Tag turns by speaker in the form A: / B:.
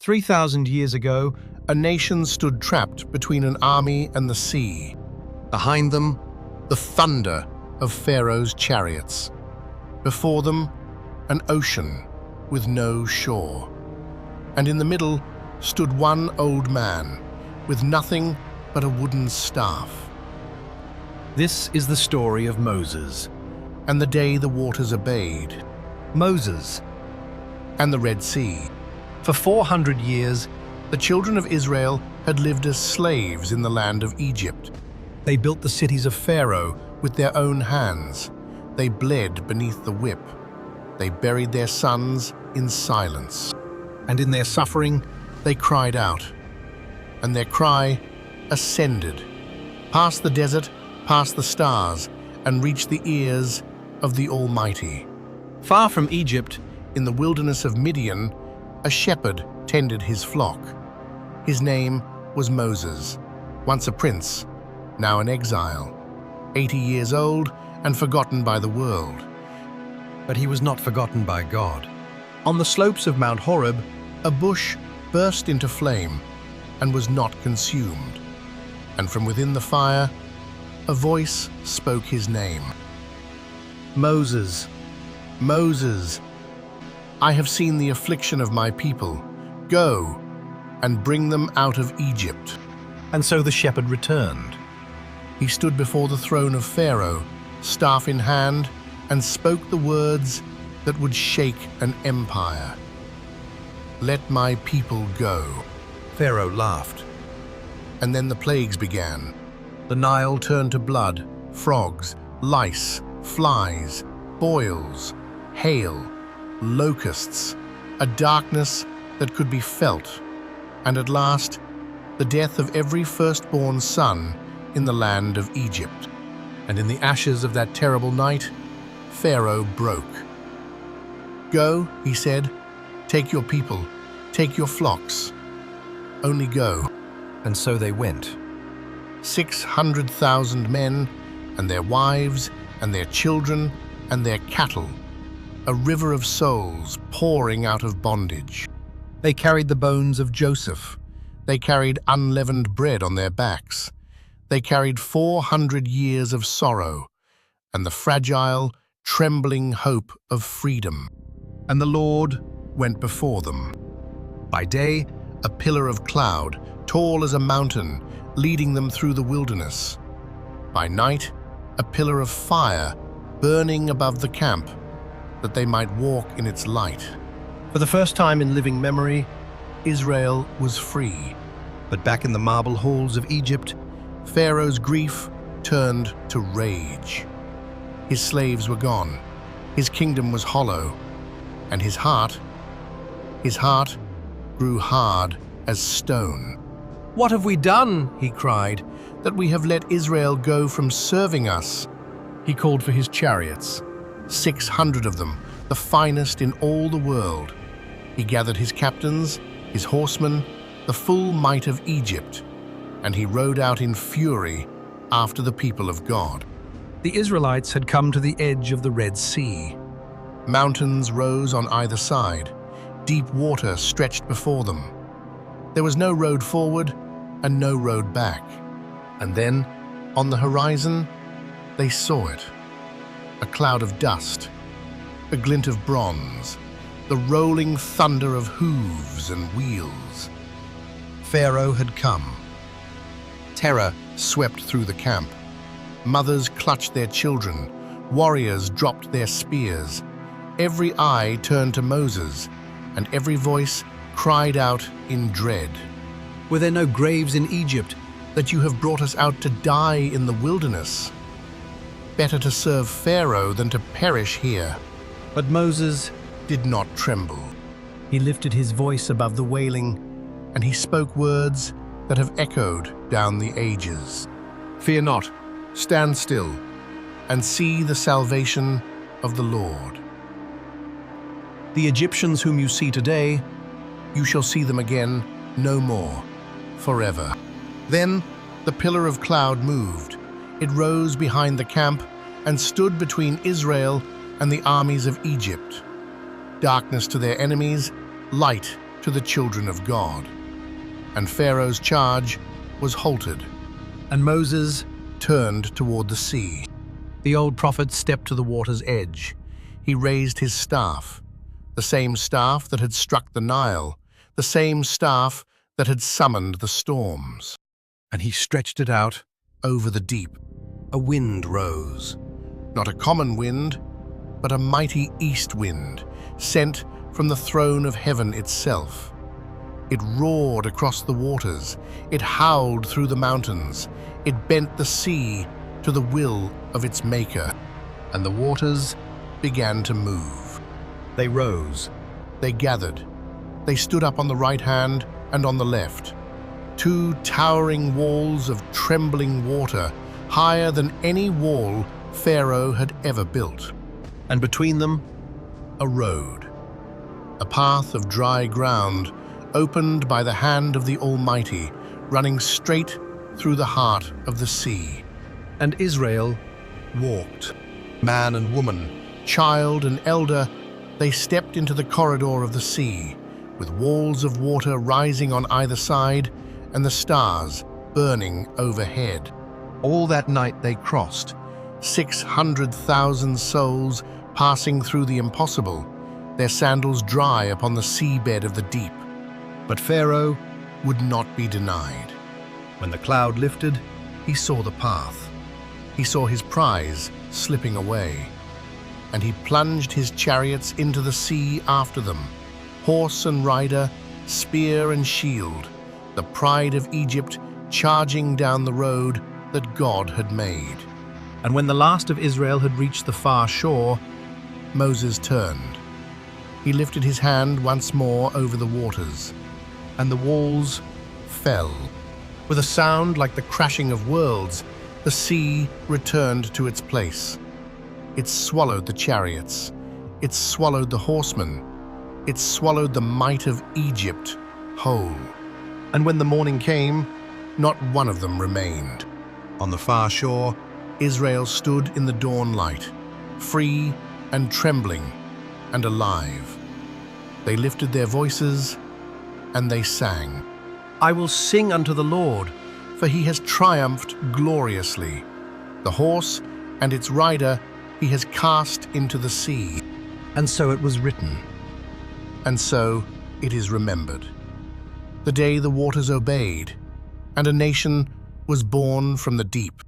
A: 3,000 years ago, a nation stood trapped between an army and the sea. Behind them, the thunder of Pharaoh's chariots. Before them, an ocean with no shore. And in the middle stood one old man with nothing but a wooden staff.
B: This is the story of Moses.
A: And the day the waters obeyed.
B: Moses.
A: And the Red Sea.
B: For 400 years,
A: the children of Israel had lived as slaves in the land of Egypt. They built the cities of Pharaoh with their own hands. They bled beneath the whip. They buried their sons in silence. And in their suffering, they cried out. And their cry ascended, past the desert, past the stars, and reached the ears of the Almighty.
B: Far from Egypt,
A: in the wilderness of Midian, a shepherd tended his flock. His name was Moses, once a prince, now an exile, 80 years old and forgotten by the world.
B: But he was not forgotten by God. On the slopes of Mount Horeb,
A: a bush burst into flame and was not consumed. And from within the fire, a voice spoke his name.
B: Moses,
A: Moses, I have seen the affliction of my people. Go and bring them out of Egypt.
B: And so the shepherd returned.
A: He stood before the throne of Pharaoh, staff in hand, and spoke the words that would shake an empire. Let my people go.
B: Pharaoh laughed.
A: And then the plagues began. The Nile turned to blood, frogs, lice, flies, boils, hail, locusts, a darkness that could be felt, and at last, the death of every firstborn son in the land of Egypt. And in the ashes of that terrible night, Pharaoh broke. Go, he said, take your people, take your flocks. Only go.
B: And so they went.
A: 600,000 men, and their wives, and their children, and their cattle, a river of souls pouring out of bondage. They carried the bones of Joseph. They carried unleavened bread on their backs. They carried 400 years of sorrow, and the fragile, trembling hope of freedom. And the Lord went before them. By day, a pillar of cloud, tall as a mountain, leading them through the wilderness. By night, a pillar of fire, burning above the camp, that they might walk in its light. For the first time in living memory, Israel was free. But back in the marble halls of Egypt, Pharaoh's grief turned to rage. His slaves were gone, his kingdom was hollow, and his heart grew hard as stone.
B: What have we done?
A: He cried, that we have let Israel go from serving us. He called for his chariots, 600 of them, the finest in all the world. He gathered his captains, his horsemen, the full might of Egypt, and he rode out in fury after the people of God.
B: The Israelites had come to the edge of the Red Sea.
A: Mountains rose on either side. Deep water stretched before them. There was no road forward and no road back. And then, on the horizon, they saw it. A cloud of dust, a glint of bronze, the rolling thunder of hooves and wheels. Pharaoh had come. Terror swept through the camp. Mothers clutched their children. Warriors dropped their spears. Every eye turned to Moses, and every voice cried out in dread.
B: Were there no graves in Egypt,
A: that you have brought us out to die in the wilderness? Better to serve Pharaoh than to perish here.
B: But Moses
A: did not tremble.
B: He lifted his voice above the wailing,
A: and he spoke words that have echoed down the ages. Fear not, stand still, and see the salvation of the Lord.
B: The Egyptians whom you see today,
A: you shall see them again no more, forever. Then the pillar of cloud moved. It rose behind the camp and stood between Israel and the armies of Egypt. Darkness to their enemies, light to the children of God. And Pharaoh's charge was halted,
B: And Moses,
A: turned toward the sea.
B: the old prophet, stepped to the water's edge.
A: He raised his staff, the same staff that had struck the Nile, the same staff that had summoned the storms.
B: And he stretched it out.
A: Over the deep, a wind rose, not a common wind, but a mighty east wind, sent from the throne of heaven itself. It roared across the waters, it howled through the mountains, it bent the sea to the will of its maker, and the waters began to move.
B: They rose.
A: They gathered. They stood up on the right hand and on the left. Two towering walls of trembling water, higher than any wall Pharaoh had ever built.
B: And between them,
A: A road, a path of dry ground, opened by the hand of the Almighty, running straight through the heart of the sea.
B: and Israel,
A: Walked.
B: man and woman,
A: Child and elder, they stepped into the corridor of the sea, with walls of water rising on either side and the stars burning overhead.
B: all that night they crossed.
A: 600,000 souls passing through the impossible, their sandals dry upon the seabed of the deep,
B: But Pharaoh,
A: would not be denied.
B: when the cloud lifted,
A: He saw the path. He saw his prize slipping away, and he plunged his chariots into the sea after them, horse and rider, spear and shield, the pride of Egypt charging down the road that God had made.
B: and when the last of Israel had reached the far shore,
A: Moses turned. He lifted his hand once more over the waters, and the walls fell. With a sound like the crashing of worlds, the sea returned to its place. It swallowed the chariots. It swallowed the horsemen. It swallowed the might of Egypt whole. And when the morning came, not one of them remained.
B: on the far shore,
A: Israel stood in the dawn light, free and trembling and alive. They lifted their voices and they sang,
B: I will sing unto the Lord.
A: for he has triumphed gloriously. The horse and its rider he has cast into the sea.
B: And so it was written.
A: And so it is remembered. The day the waters obeyed, and a nation was born from the deep.